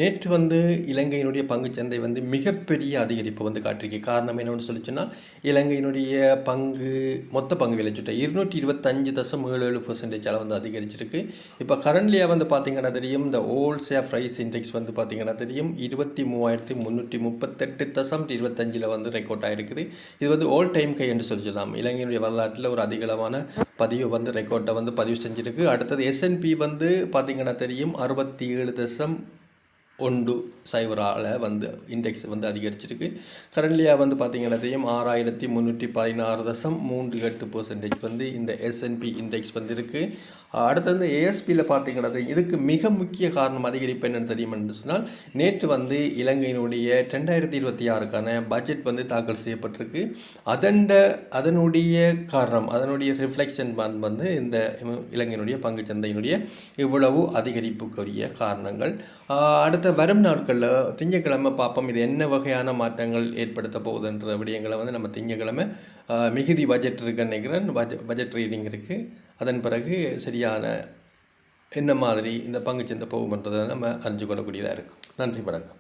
நேற்று இலங்கையினுடைய பங்குச்சந்தை மிகப்பெரிய அதிகரிப்பு காட்டியிருக்கு. காரணம் என்னன்னு சொல்லி சொன்னால், இலங்கையினுடைய மொத்த பங்கு விலை சுட்ட 225.77% அளவு அதிகரிச்சிருக்கு. இப்போ கரண்ட்லியாக பார்த்தீங்கன்னா தெரியும், இந்த ஓல் ஷேர் ப்ரைஸ் இண்டெக்ஸ் பார்த்தீங்கன்னா தெரியும் 23,338.25 ரெக்கார்ட் ஆகிருக்குது. இது ஆல் டைம் கை என்று சொல்லலாம். இலங்கையினுடைய வரலாற்றில் ஒரு அதிகளவான பதிவு ரெக்கார்டை பதிவு செஞ்சுருக்கு. அடுத்தது S&P பார்த்தீங்கன்னா தெரியும் 67.10 இண்டெக்ஸ் அதிகரிச்சிருக்கு. கரண்ட்லியாக பார்த்தீங்கன்னா தெரியும் 6,316.38% இந்த S&P இண்டெக்ஸ் இருக்குது. அடுத்தது ASPயில் பார்த்தீங்கன்னா இதுக்கு மிக முக்கிய காரணம் அதிகரிப்பு என்னென்னு தெரியும் என்று சொன்னால், நேற்று இலங்கையினுடைய 2026க்கான பட்ஜெட் தாக்கல் செய்யப்பட்டிருக்கு. அதனுடைய காரணம், அதனுடைய ரிஃப்ளெக்ஷன் இந்த இலங்கையினுடைய பங்குச்சந்தையினுடைய இவ்வளவு அதிகரிப்புக்குரிய காரணங்கள். அடுத்த வரும் நாட்களில் திங்கட்கிழமை பார்ப்போம், இது என்ன வகையான மாற்றங்கள் ஏற்படுத்த போகுதுன்ற விடயங்களை நம்ம திங்கட்கிழமை மிகுதி பட்ஜெட் இருக்குன்னு நினைக்கிறேன். பட்ஜெட் ரீடிங் இருக்குது. அதன் பிறகு சரியான என்ன மாதிரி இந்த பங்குச்சந்தை போகும்ன்றதை நம்ம அறிஞ்சு கொள்ளக்கூடியதாக இருக்கும். நன்றி, வணக்கம்.